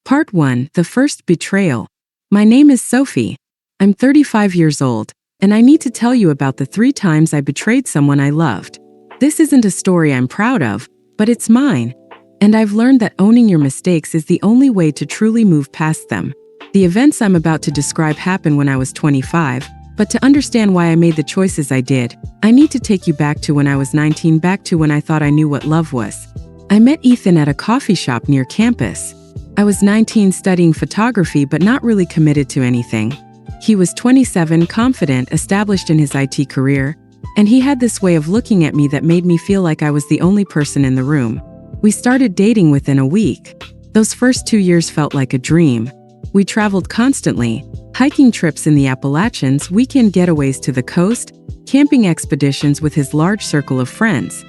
Part 1: The First Betrayal. My name is Sophie. I'm 35 years old, and I need to tell you about the 3 times I betrayed someone I loved. This isn't a story I'm proud of, but it's mine. And I've learned that owning your mistakes is the only way to truly move past them. The events I'm about to describe happened when I was 25, but to understand why I made the choices I did, I need to take you back to when I was 19, back to when I thought I knew what love was. I met Ethan at a coffee shop near campus. I was 19, studying photography but not really committed to anything. He was 27, confident, established in his IT career, and he had this way of looking at me that made me feel like I was the only person in the room. We started dating within a week. Those first 2 years felt like a dream. We traveled constantly, hiking trips in the Appalachians, weekend getaways to the coast, camping expeditions with his large circle of friends.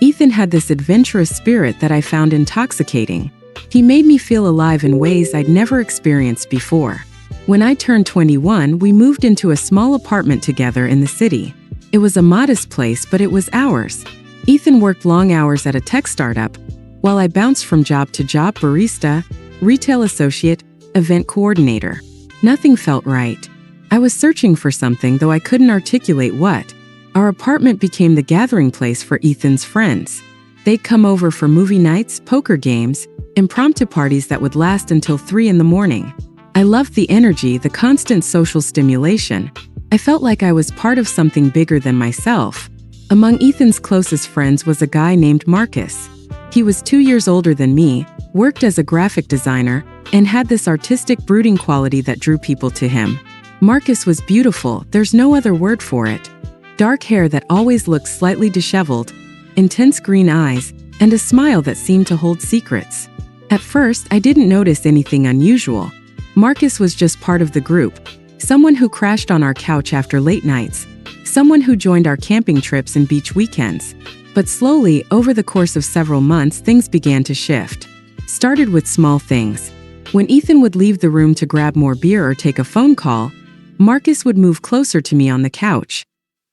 Ethan had this adventurous spirit that I found intoxicating. He made me feel alive in ways I'd never experienced before. When I turned 21, we moved into a small apartment together in the city. It was a modest place, but it was ours. Ethan worked long hours at a tech startup, while I bounced from job to job: barista, retail associate, event coordinator. Nothing felt right. I was searching for something, though I couldn't articulate what. Our apartment became the gathering place for Ethan's friends. They'd come over for movie nights, poker games, impromptu parties that would last until 3 in the morning. I loved the energy, the constant social stimulation. I felt like I was part of something bigger than myself. Among Ethan's closest friends was a guy named Marcus. He was 2 years older than me, worked as a graphic designer, and had this artistic, brooding quality that drew people to him. Marcus was beautiful, there's no other word for it. Dark hair that always looked slightly disheveled, intense green eyes, and a smile that seemed to hold secrets. At first, I didn't notice anything unusual. Marcus was just part of the group, someone who crashed on our couch after late nights, someone who joined our camping trips and beach weekends. But slowly, over the course of several months, things began to shift. Started with small things. When Ethan would leave the room to grab more beer or take a phone call, Marcus would move closer to me on the couch.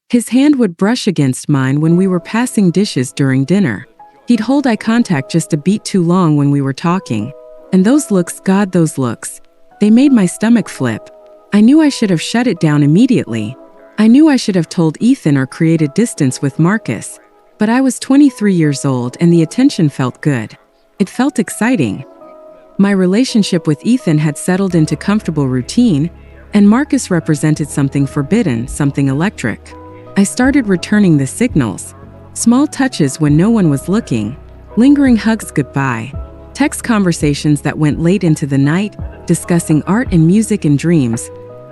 His hand would brush against mine when we were passing dishes during dinner. He'd hold eye contact just a beat too long when we were talking. And those looks, God, those looks. They made my stomach flip. I knew I should have shut it down immediately. I knew I should have told Ethan or created distance with Marcus. But I was 23 years old and the attention felt good. It felt exciting. My relationship with Ethan had settled into comfortable routine, and Marcus represented something forbidden, something electric. I started returning the signals. Small touches when no one was looking, lingering hugs goodbye, text conversations that went late into the night, discussing art and music and dreams,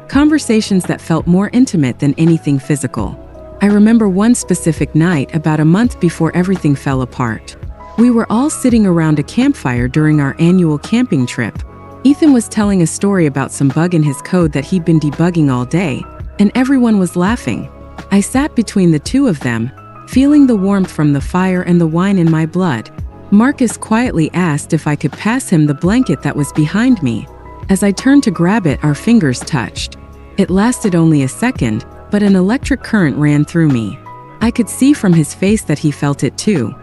conversations that felt more intimate than anything physical. I remember one specific night about a month before everything fell apart. We were all sitting around a campfire during our annual camping trip. Ethan was telling a story about some bug in his code that he'd been debugging all day, and everyone was laughing. I sat between the two of them, feeling the warmth from the fire and the wine in my blood. Marcus quietly asked if I could pass him the blanket that was behind me. As I turned to grab it, our fingers touched. It lasted only a second, but an electric current ran through me. I could see from his face that he felt it too.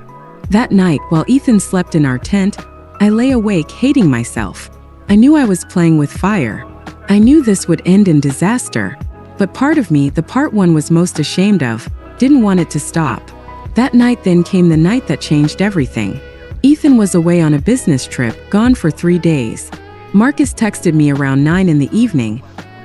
That night, while Ethan slept in our tent, I lay awake hating myself. I knew I was playing with fire. I knew this would end in disaster. But part of me, the part one was most ashamed of, didn't want it to stop. That night then came the night that changed everything. Ethan was away on a business trip, gone for 3 days. Marcus texted me around 9 in the evening,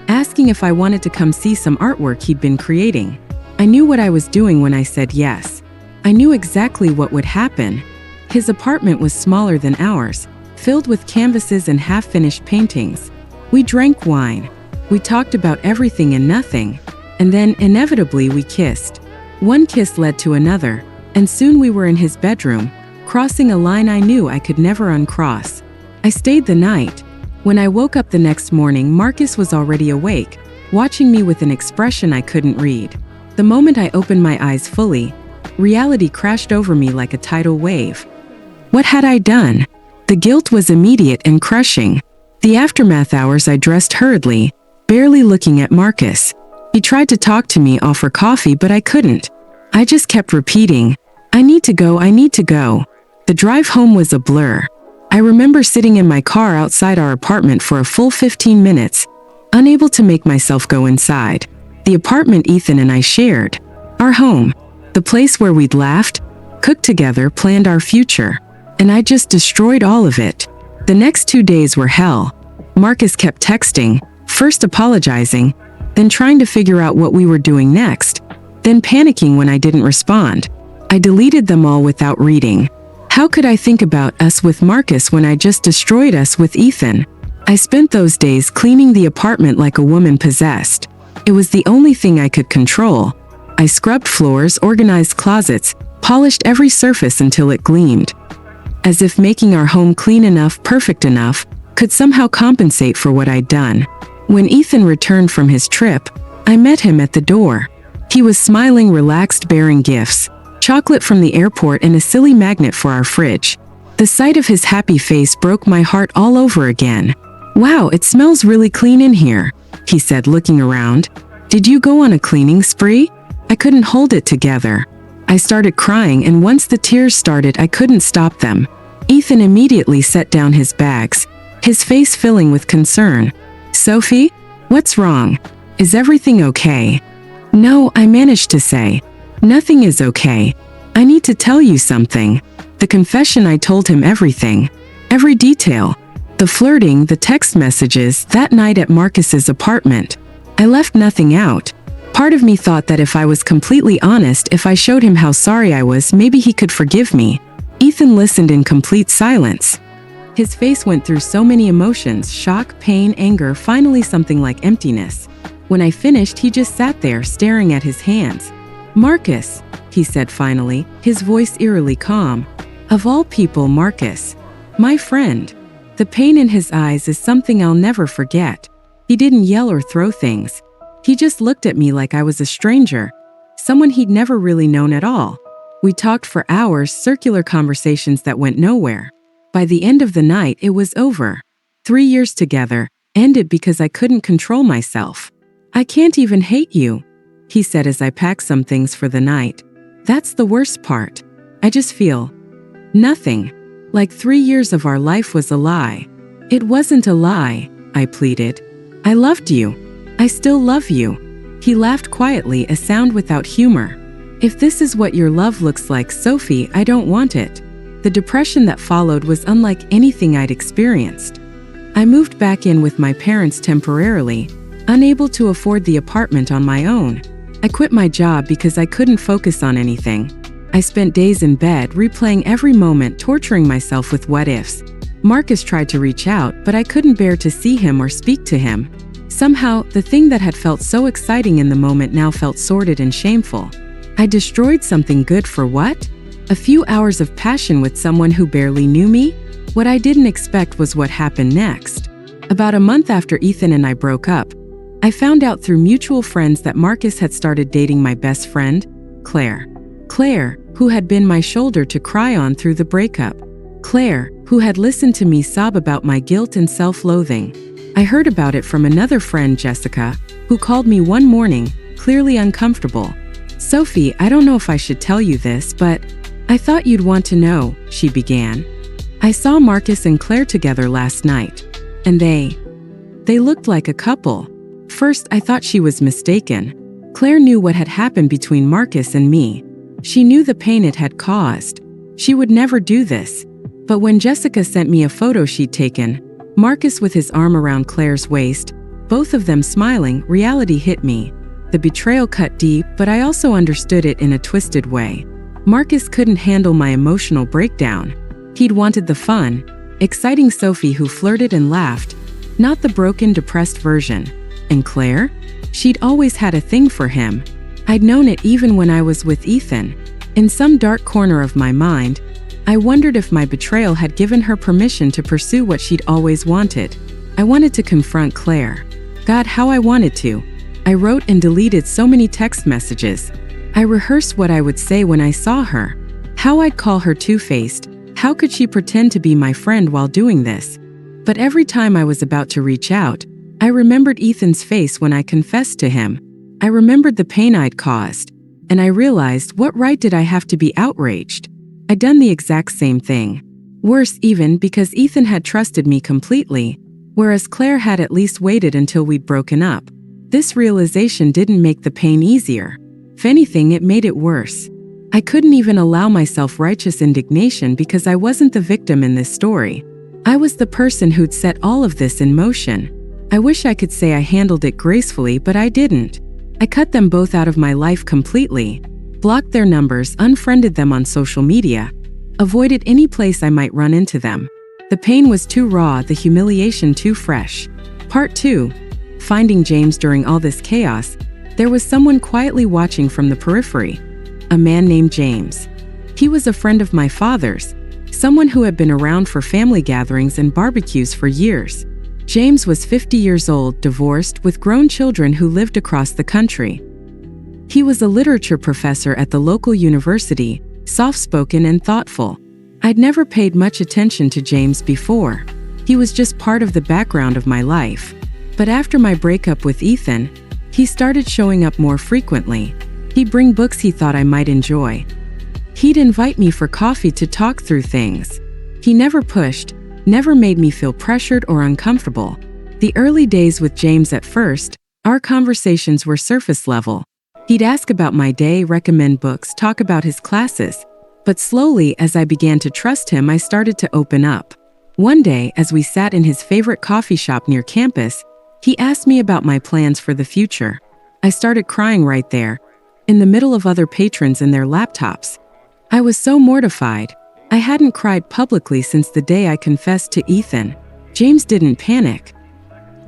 asking if I wanted to come see some artwork he'd been creating. I knew what I was doing when I said yes. I knew exactly what would happen. His apartment was smaller than ours, filled with canvases and half-finished paintings. We drank wine. We talked about everything and nothing. And then, inevitably, we kissed. One kiss led to another, and soon we were in his bedroom, crossing a line I knew I could never uncross. I stayed the night. When I woke up the next morning, Marcus was already awake, watching me with an expression I couldn't read. The moment I opened my eyes fully, reality crashed over me like a tidal wave. What had I done? The guilt was immediate and crushing. The aftermath hours I dressed hurriedly, barely looking at Marcus. He tried to talk to me, offer coffee, but I couldn't. I just kept repeating, I need to go, I need to go. The drive home was a blur. I remember sitting in my car outside our apartment for a full 15 minutes, unable to make myself go inside. The apartment Ethan and I shared. Our home. The place where we'd laughed, cooked together, planned our future. And I just destroyed all of it. The next 2 days were hell. Marcus kept texting, first apologizing, then trying to figure out what we were doing next, then panicking when I didn't respond. I deleted them all without reading. How could I think about us with Marcus when I just destroyed us with Ethan? I spent those days cleaning the apartment like a woman possessed. It was the only thing I could control. I scrubbed floors, organized closets, polished every surface until it gleamed. As if making our home clean enough, perfect enough, could somehow compensate for what I'd done. When Ethan returned from his trip, I met him at the door. He was smiling, relaxed, bearing gifts, chocolate from the airport and a silly magnet for our fridge. The sight of his happy face broke my heart all over again. "Wow, it smells really clean in here," he said, looking around. "Did you go on a cleaning spree?" I couldn't hold it together. I started crying, and once the tears started, I couldn't stop them. Ethan immediately set down his bags, his face filling with concern. "Sophie, what's wrong? Is everything okay?" "No," I managed to say. "Nothing is okay. I need to tell you something." The confession. I told him everything. Every detail. The flirting, the text messages, that night at Marcus's apartment. I left nothing out. Part of me thought that if I was completely honest, if I showed him how sorry I was, maybe he could forgive me. Ethan listened in complete silence. His face went through so many emotions: shock, pain, anger, finally something like emptiness. When I finished, he just sat there staring at his hands. "Marcus," he said finally, his voice eerily calm. Of all people, Marcus. My friend. The pain in his eyes is something I'll never forget. He didn't yell or throw things. He just looked at me like I was a stranger, someone he'd never really known at all. We talked for hours, circular conversations that went nowhere. By the end of the night, it was over. 3 years together, ended because I couldn't control myself. "I can't even hate you," he said as I packed some things for the night. "That's the worst part. I just feel nothing. Like 3 years of our life was a lie." "It wasn't a lie," I pleaded. "I loved you. I still love you." He laughed quietly, a sound without humor. "If this is what your love looks like, Sophie, I don't want it." The depression that followed was unlike anything I'd experienced. I moved back in with my parents temporarily, unable to afford the apartment on my own. I quit my job because I couldn't focus on anything. I spent days in bed, replaying every moment, torturing myself with what ifs. Marcus tried to reach out, but I couldn't bear to see him or speak to him. Somehow, the thing that had felt so exciting in the moment now felt sordid and shameful. I destroyed something good for what? A few hours of passion with someone who barely knew me? What I didn't expect was what happened next. About a month after Ethan and I broke up, I found out through mutual friends that Marcus had started dating my best friend, Claire. Claire, who had been my shoulder to cry on through the breakup. Claire, who had listened to me sob about my guilt and self-loathing. I heard about it from another friend, Jessica, who called me one morning, clearly uncomfortable. "Sophie, I don't know if I should tell you this, but I thought you'd want to know," she began. "I saw Marcus and Claire together last night, and they looked like a couple." First, I thought she was mistaken. Claire knew what had happened between Marcus and me. She knew the pain it had caused. She would never do this. But when Jessica sent me a photo she'd taken, Marcus with his arm around Claire's waist, both of them smiling, reality hit me. The betrayal cut deep, but I also understood it in a twisted way. Marcus couldn't handle my emotional breakdown. He'd wanted the fun, exciting Sophie who flirted and laughed, not the broken, depressed version. And Claire? She'd always had a thing for him. I'd known it even when I was with Ethan. In some dark corner of my mind, I wondered if my betrayal had given her permission to pursue what she'd always wanted. I wanted to confront Claire. God, how I wanted to. I wrote and deleted so many text messages. I rehearsed what I would say when I saw her. How I'd call her two-faced. How could she pretend to be my friend while doing this? But every time I was about to reach out, I remembered Ethan's face when I confessed to him. I remembered the pain I'd caused. And I realized, what right did I have to be outraged? I'd done the exact same thing. Worse even, because Ethan had trusted me completely, whereas Claire had at least waited until we'd broken up. This realization didn't make the pain easier. If anything, it made it worse. I couldn't even allow myself righteous indignation because I wasn't the victim in this story. I was the person who'd set all of this in motion. I wish I could say I handled it gracefully, but I didn't. I cut them both out of my life completely, blocked their numbers, unfriended them on social media, avoided any place I might run into them. The pain was too raw, the humiliation too fresh. Part 2. Finding James. During all this chaos, there was someone quietly watching from the periphery. A man named James. He was a friend of my father's, someone who had been around for family gatherings and barbecues for years. James was 50 years old, divorced, with grown children who lived across the country. He was a literature professor at the local university, soft-spoken and thoughtful. I'd never paid much attention to James before. He was just part of the background of my life. But after my breakup with Ethan, he started showing up more frequently. He'd bring books he thought I might enjoy. He'd invite me for coffee to talk through things. He never pushed, never made me feel pressured or uncomfortable. The early days with James, at first, our conversations were surface level. He'd ask about my day, recommend books, talk about his classes. But slowly, as I began to trust him, I started to open up. One day, as we sat in his favorite coffee shop near campus, he asked me about my plans for the future. I started crying right there, in the middle of other patrons and their laptops. I was so mortified. I hadn't cried publicly since the day I confessed to Ethan. James didn't panic.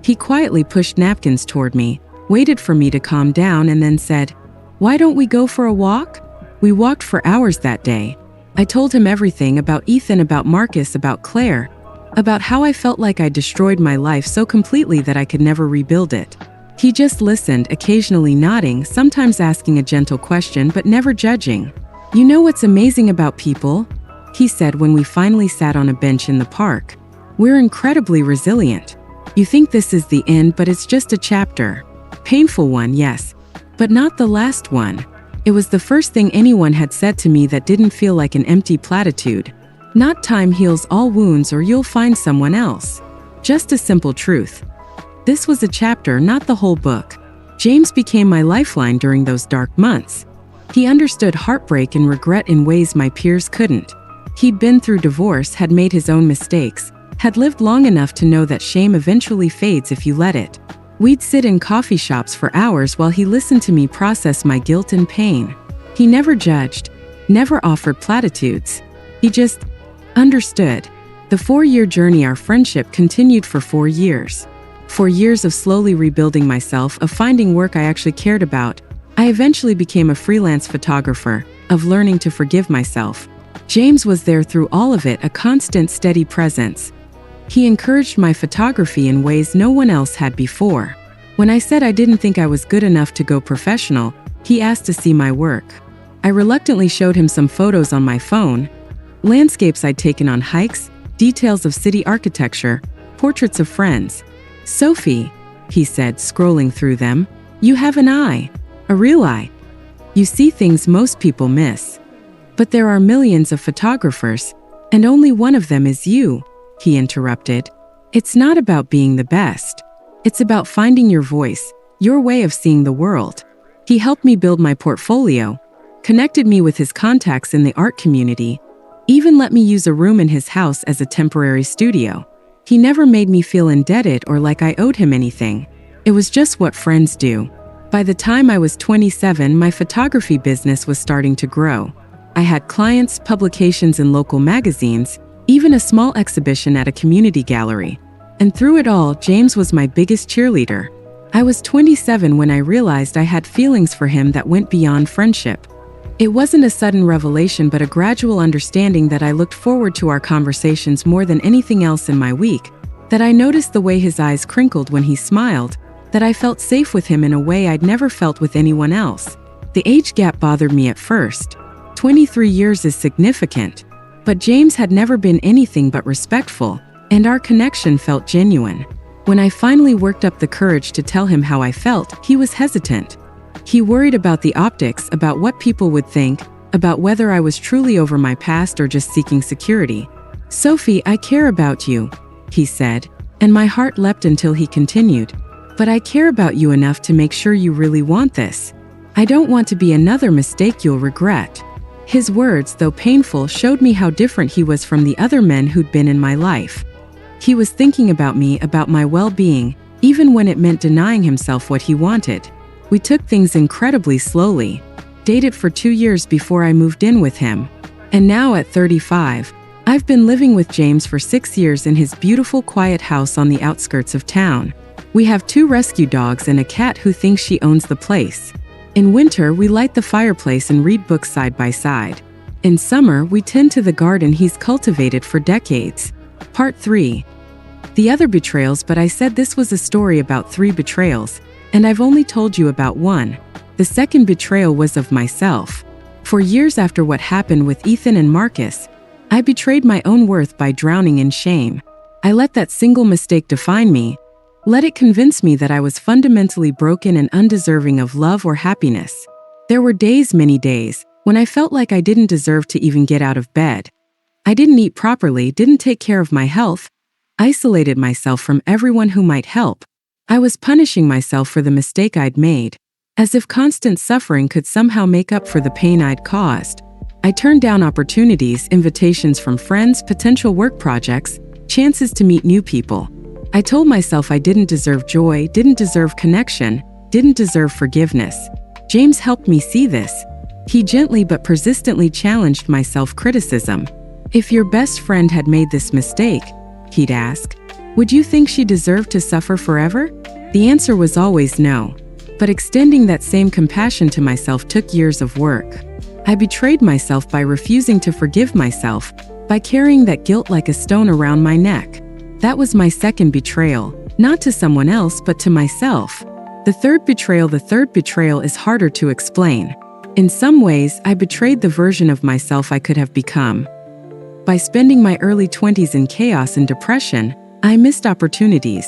He quietly pushed napkins toward me, waited for me to calm down, and then said, "Why don't we go for a walk?" We walked for hours that day. I told him everything about Ethan, about Marcus, about Claire, about how I felt like I destroyed my life so completely that I could never rebuild it. He just listened, occasionally nodding, sometimes asking a gentle question, but never judging. "You know what's amazing about people?" he said when we finally sat on a bench in the park. "We're incredibly resilient. You think this is the end, but it's just a chapter. Painful one, yes, but not the last one." It was the first thing anyone had said to me that didn't feel like an empty platitude. Not time heals all wounds or you'll find someone else. Just a simple truth. This was a chapter, not the whole book. James became my lifeline during those dark months. He understood heartbreak and regret in ways my peers couldn't. He'd been through divorce, had made his own mistakes, had lived long enough to know that shame eventually fades if you let it. We'd sit in coffee shops for hours while he listened to me process my guilt and pain. He never judged, never offered platitudes. He just understood. The 4-year journey, our friendship continued for 4 years. 4 years of slowly rebuilding myself, of finding work I actually cared about. I eventually became a freelance photographer, of learning to forgive myself. James was there through all of it, a constant, steady presence. He encouraged my photography in ways no one else had before. When I said I didn't think I was good enough to go professional, he asked to see my work. I reluctantly showed him some photos on my phone, landscapes I'd taken on hikes, details of city architecture, portraits of friends. "Sophie," he said, scrolling through them, "you have an eye, a real eye. You see things most people miss. But there are millions of photographers, and only one of them is you," he interrupted. "It's not about being the best. It's about finding your voice, your way of seeing the world." He helped me build my portfolio, connected me with his contacts in the art community, even let me use a room in his house as a temporary studio. He never made me feel indebted or like I owed him anything. It was just what friends do. By the time I was 27, my photography business was starting to grow. I had clients, publications in local magazines, even a small exhibition at a community gallery. And through it all, James was my biggest cheerleader. I was 27 when I realized I had feelings for him that went beyond friendship. It wasn't a sudden revelation, but a gradual understanding that I looked forward to our conversations more than anything else in my week, that I noticed the way his eyes crinkled when he smiled, that I felt safe with him in a way I'd never felt with anyone else. The age gap bothered me at first. 23 years is significant, but James had never been anything but respectful, and our connection felt genuine. When I finally worked up the courage to tell him how I felt, he was hesitant. He worried about the optics, about what people would think, about whether I was truly over my past or just seeking security. "Sophie, I care about you," he said, and my heart leapt until he continued, "But I care about you enough to make sure you really want this. I don't want to be another mistake you'll regret." His words, though painful, showed me how different he was from the other men who'd been in my life. He was thinking about me, about my well-being, even when it meant denying himself what he wanted. We took things incredibly slowly. Dated for 2 years before I moved in with him. And now at 35, I've been living with James for 6 years in his beautiful quiet house on the outskirts of town. We have 2 rescue dogs and a cat who thinks she owns the place. In winter, we light the fireplace and read books side by side. In summer, we tend to the garden he's cultivated for decades. Part 3. The other betrayals, but I said this was a story about 3 betrayals, and I've only told you about 1. The second betrayal was of myself. For years after what happened with Ethan and Marcus, I betrayed my own worth by drowning in shame. I let that single mistake define me, let it convince me that I was fundamentally broken and undeserving of love or happiness. There were days, many days, when I felt like I didn't deserve to even get out of bed. I didn't eat properly, didn't take care of my health, isolated myself from everyone who might help. I was punishing myself for the mistake I'd made, as if constant suffering could somehow make up for the pain I'd caused. I turned down opportunities, invitations from friends, potential work projects, chances to meet new people. I told myself I didn't deserve joy, didn't deserve connection, didn't deserve forgiveness. James helped me see this. He gently but persistently challenged my self-criticism. If your best friend had made this mistake, he'd ask, would you think she deserved to suffer forever? The answer was always no. But extending that same compassion to myself took years of work. I betrayed myself by refusing to forgive myself, by carrying that guilt like a stone around my neck. That was my second betrayal, not to someone else but to myself. The third betrayal is harder to explain. In some ways, I betrayed the version of myself I could have become. By spending my early 20s in chaos and depression, I missed opportunities.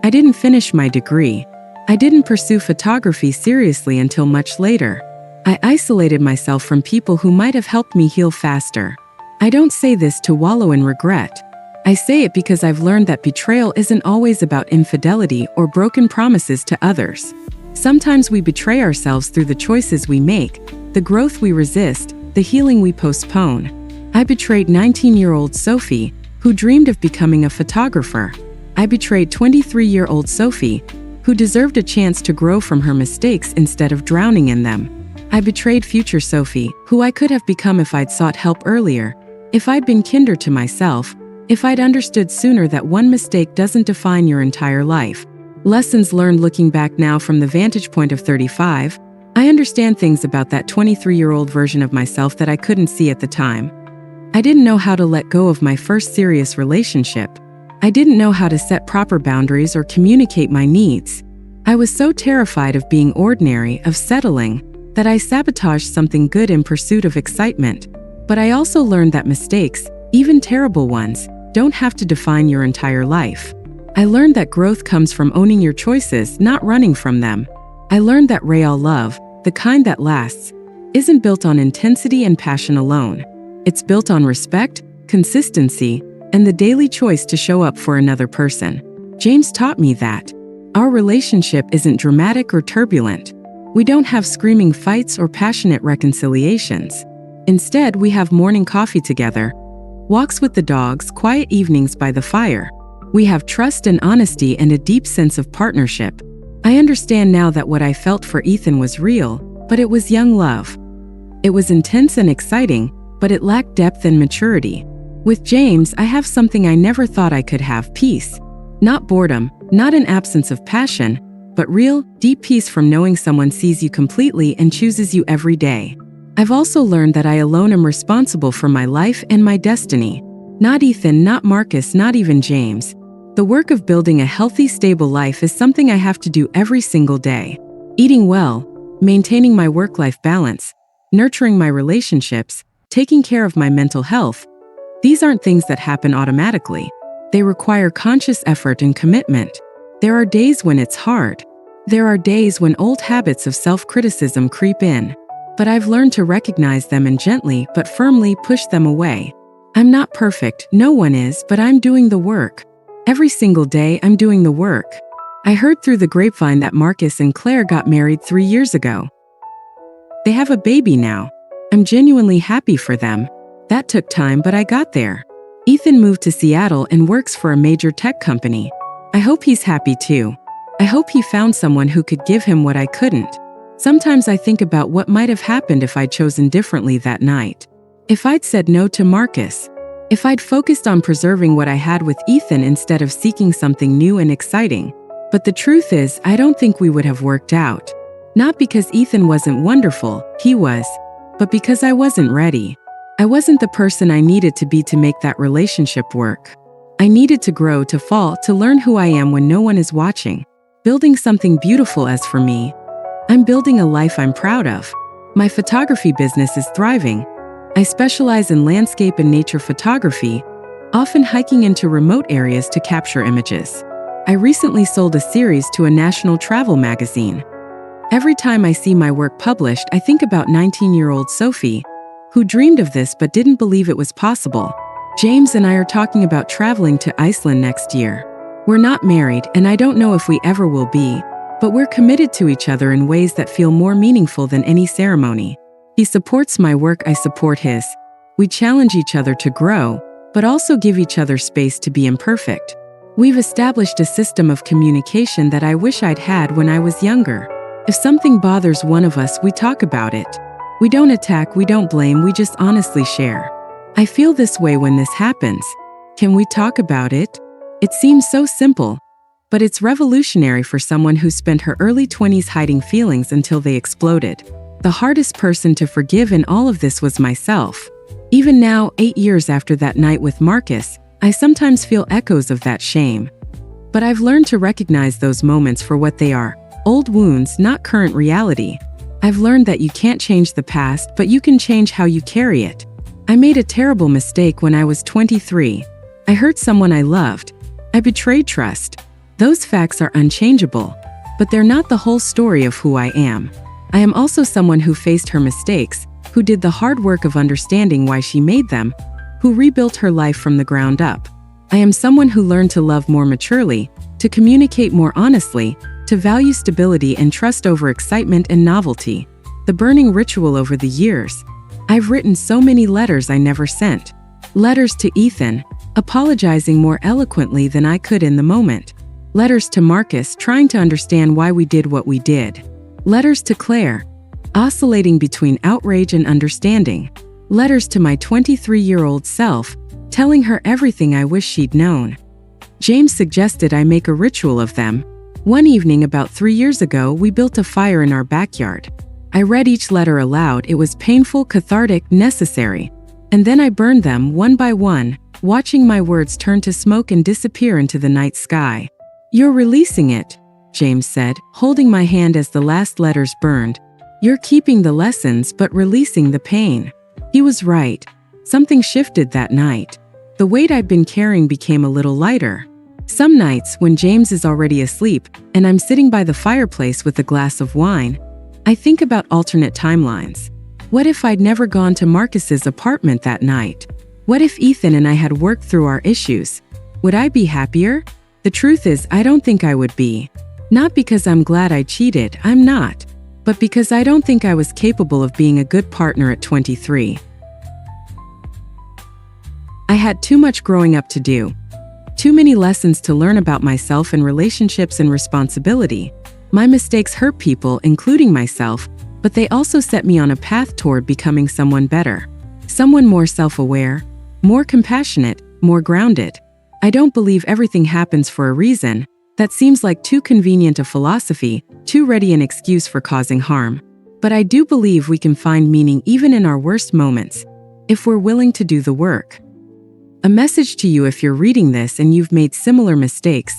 I didn't finish my degree. I didn't pursue photography seriously until much later. I isolated myself from people who might have helped me heal faster. I don't say this to wallow in regret. I say it because I've learned that betrayal isn't always about infidelity or broken promises to others. Sometimes we betray ourselves through the choices we make, the growth we resist, the healing we postpone. I betrayed 19-year-old Sophie, who dreamed of becoming a photographer. I betrayed 23-year-old Sophie, who deserved a chance to grow from her mistakes instead of drowning in them. I betrayed future Sophie, who I could have become if I'd sought help earlier, if I'd been kinder to myself, if I'd understood sooner that one mistake doesn't define your entire life. Lessons learned looking back now from the vantage point of 35, I understand things about that 23-year-old version of myself that I couldn't see at the time. I didn't know how to let go of my first serious relationship. I didn't know how to set proper boundaries or communicate my needs. I was so terrified of being ordinary, of settling, that I sabotaged something good in pursuit of excitement. But I also learned that mistakes, even terrible ones, don't have to define your entire life. I learned that growth comes from owning your choices, not running from them. I learned that real love, the kind that lasts, isn't built on intensity and passion alone. It's built on respect, consistency, and the daily choice to show up for another person. James taught me that our relationship isn't dramatic or turbulent. We don't have screaming fights or passionate reconciliations. Instead, we have morning coffee together, walks with the dogs, quiet evenings by the fire. We have trust and honesty and a deep sense of partnership. I understand now that what I felt for Ethan was real, but it was young love. It was intense and exciting, but it lacked depth and maturity. With James, I have something I never thought I could have: peace. Not boredom, not an absence of passion, but real, deep peace from knowing someone sees you completely and chooses you every day. I've also learned that I alone am responsible for my life and my destiny. Not Ethan, not Marcus, not even James. The work of building a healthy, stable life is something I have to do every single day. Eating well, maintaining my work-life balance, nurturing my relationships, taking care of my mental health. These aren't things that happen automatically. They require conscious effort and commitment. There are days when it's hard. There are days when old habits of self-criticism creep in. But I've learned to recognize them and gently but firmly push them away. I'm not perfect, no one is, but I'm doing the work. Every single day, I'm doing the work. I heard through the grapevine that Marcus and Claire got married 3 years ago. They have a baby now. I'm genuinely happy for them. That took time, but I got there. Ethan moved to Seattle and works for a major tech company. I hope he's happy too. I hope he found someone who could give him what I couldn't. Sometimes I think about what might have happened if I'd chosen differently that night. If I'd said no to Marcus. If I'd focused on preserving what I had with Ethan instead of seeking something new and exciting. But the truth is, I don't think we would have worked out. Not because Ethan wasn't wonderful, he was, but because I wasn't ready. I wasn't the person I needed to be to make that relationship work. I needed to grow, to fall, to learn who I am when no one is watching. Building something beautiful. As for me, I'm building a life I'm proud of. My photography business is thriving. I specialize in landscape and nature photography, often hiking into remote areas to capture images. I recently sold a series to a national travel magazine. Every time I see my work published, I think about 19-year-old Sophie, who dreamed of this but didn't believe it was possible. James and I are talking about traveling to Iceland next year. We're not married, and I don't know if we ever will be, but we're committed to each other in ways that feel more meaningful than any ceremony. He supports my work, I support his. We challenge each other to grow, but also give each other space to be imperfect. We've established a system of communication that I wish I'd had when I was younger. If something bothers one of us, we talk about it. We don't attack, we don't blame, we just honestly share. I feel this way when this happens. Can we talk about it? It seems so simple, but it's revolutionary for someone who spent her early 20s hiding feelings until they exploded. The hardest person to forgive in all of this was myself. Even now, 8 years after that night with Marcus, I sometimes feel echoes of that shame. But I've learned to recognize those moments for what they are, old wounds, not current reality. I've learned that you can't change the past, but you can change how you carry it. I made a terrible mistake when I was 23. I hurt someone I loved. I betrayed trust. Those facts are unchangeable, but they're not the whole story of who I am. I am also someone who faced her mistakes, who did the hard work of understanding why she made them, who rebuilt her life from the ground up. I am someone who learned to love more maturely, to communicate more honestly, to value stability and trust over excitement and novelty. The burning ritual over the years. I've written so many letters I never sent. Letters to Ethan, apologizing more eloquently than I could in the moment. Letters to Marcus, trying to understand why we did what we did. Letters to Claire, oscillating between outrage and understanding. Letters to my 23-year-old self, telling her everything I wish she'd known. James suggested I make a ritual of them. One evening about 3 years ago, we built a fire in our backyard. I read each letter aloud. It was painful, cathartic, necessary. And then I burned them one by one, watching my words turn to smoke and disappear into the night sky. "You're releasing it," James said, holding my hand as the last letters burned. "You're keeping the lessons but releasing the pain." He was right. Something shifted that night. The weight I'd been carrying became a little lighter. Some nights, when James is already asleep, and I'm sitting by the fireplace with a glass of wine, I think about alternate timelines. What if I'd never gone to Marcus's apartment that night? What if Ethan and I had worked through our issues? Would I be happier? The truth is, I don't think I would be. Not because I'm glad I cheated, I'm not. But because I don't think I was capable of being a good partner at 23. I had too much growing up to do. Too many lessons to learn about myself and relationships and responsibility. My mistakes hurt people, including myself, but they also set me on a path toward becoming someone better. Someone more self-aware, more compassionate, more grounded. I don't believe everything happens for a reason. That seems like too convenient a philosophy, too ready an excuse for causing harm. But I do believe we can find meaning even in our worst moments, if we're willing to do the work. A message to you if you're reading this and you've made similar mistakes.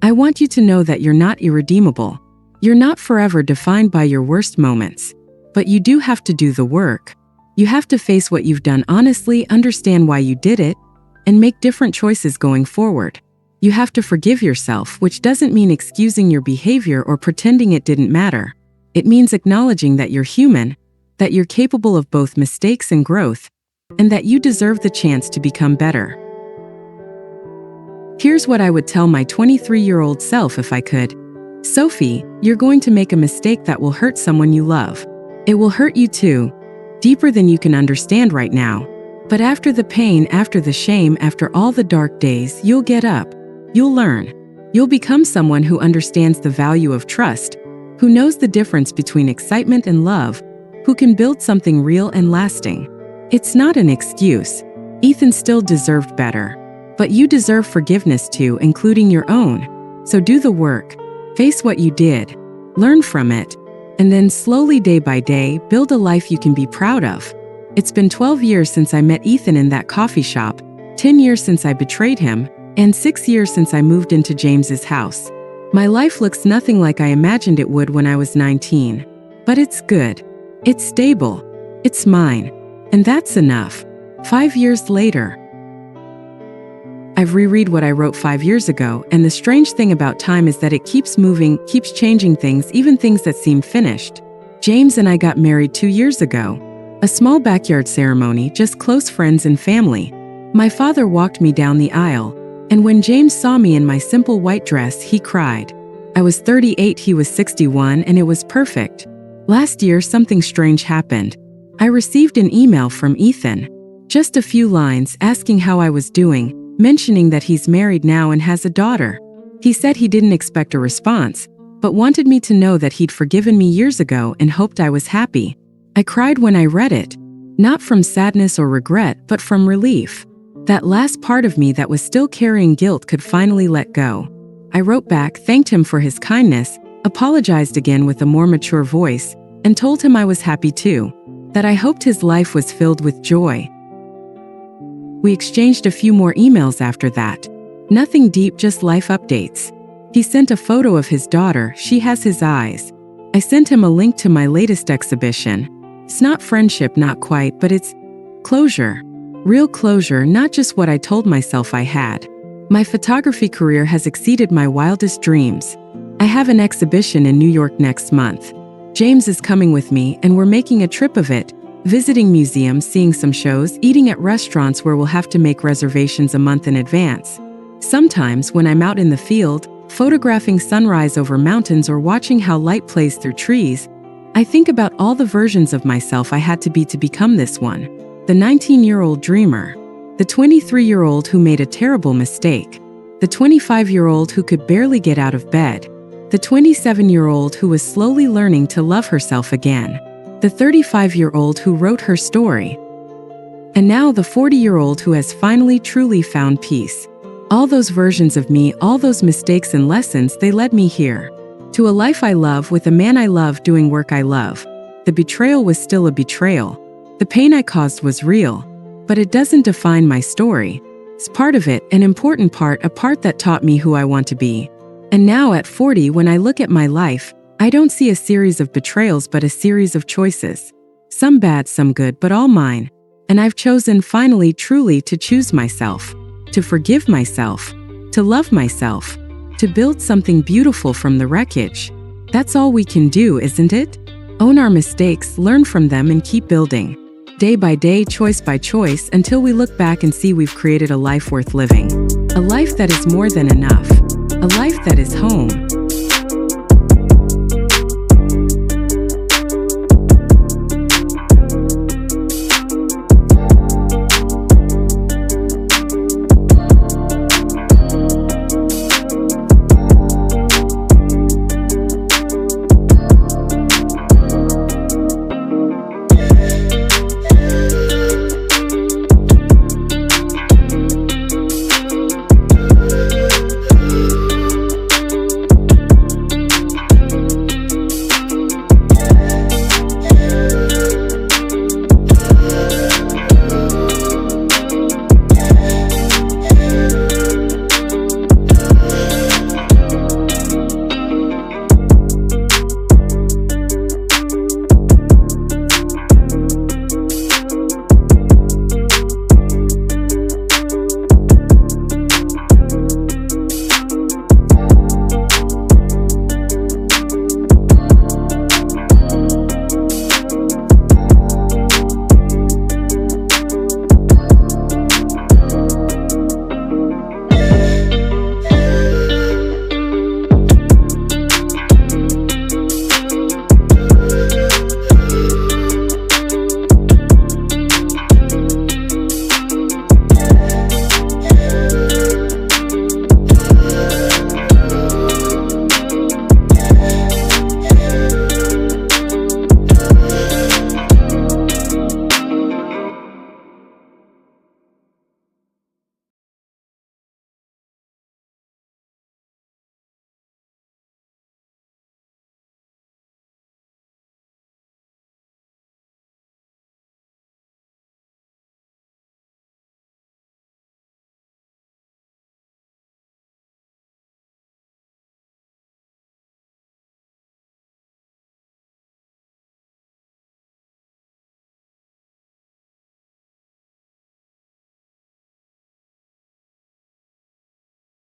I want you to know that you're not irredeemable. You're not forever defined by your worst moments. But you do have to do the work. You have to face what you've done honestly, understand why you did it, and make different choices going forward. You have to forgive yourself, which doesn't mean excusing your behavior or pretending it didn't matter. It means acknowledging that you're human, that you're capable of both mistakes and growth, and that you deserve the chance to become better. Here's what I would tell my 23-year-old self if I could. Sophie, you're going to make a mistake that will hurt someone you love. It will hurt you too, deeper than you can understand right now. But after the pain, after the shame, after all the dark days, you'll get up. You'll learn. You'll become someone who understands the value of trust, who knows the difference between excitement and love, who can build something real and lasting. It's not an excuse. Ethan still deserved better. But you deserve forgiveness too, including your own. So do the work. Face what you did. Learn from it. And then slowly, day by day, build a life you can be proud of. It's been 12 years since I met Ethan in that coffee shop, 10 years since I betrayed him, and 6 years since I moved into James's house. My life looks nothing like I imagined it would when I was 19. But it's good. It's stable. It's mine. And that's enough. 5 years later, I've reread what I wrote 5 years ago, and the strange thing about time is that it keeps moving, keeps changing things, even things that seem finished. James and I got married 2 years ago. A small backyard ceremony, just close friends and family. My father walked me down the aisle, and when James saw me in my simple white dress, he cried. I was 38, he was 61, and it was perfect. Last year, something strange happened. I received an email from Ethan. Just a few lines asking how I was doing, mentioning that he's married now and has a daughter. He said he didn't expect a response, but wanted me to know that he'd forgiven me years ago and hoped I was happy. I cried when I read it, not from sadness or regret, but from relief. That last part of me that was still carrying guilt could finally let go. I wrote back, thanked him for his kindness, apologized again with a more mature voice, and told him I was happy too, that I hoped his life was filled with joy. We exchanged a few more emails after that. Nothing deep, just life updates. He sent a photo of his daughter, she has his eyes. I sent him a link to my latest exhibition. It's not friendship, not quite, but it's closure. Real closure, not just what I told myself I had. My photography career has exceeded my wildest dreams. I have an exhibition in New York next month. James is coming with me, and we're making a trip of it. Visiting museums, seeing some shows, eating at restaurants where we'll have to make reservations a month in advance. Sometimes, when I'm out in the field, photographing sunrise over mountains or watching how light plays through trees, I think about all the versions of myself I had to be to become this one. The 19-year-old dreamer. The 23-year-old who made a terrible mistake. The 25-year-old who could barely get out of bed. The 27-year-old who was slowly learning to love herself again. The 35-year-old who wrote her story. And now the 40-year-old who has finally truly found peace. All those versions of me, all those mistakes and lessons, they led me here. To a life I love, with a man I love, doing work I love. The betrayal was still a betrayal. The pain I caused was real. But it doesn't define my story. It's part of it, an important part, a part that taught me who I want to be. And now at 40, when I look at my life, I don't see a series of betrayals but a series of choices. Some bad, some good, but all mine. And I've chosen finally, truly, to choose myself. To forgive myself. To love myself. To build something beautiful from the wreckage. That's all we can do, isn't it? Own our mistakes, learn from them, and keep building. Day by day, choice by choice, until we look back and see we've created a life worth living. A life that is more than enough. A life that is home.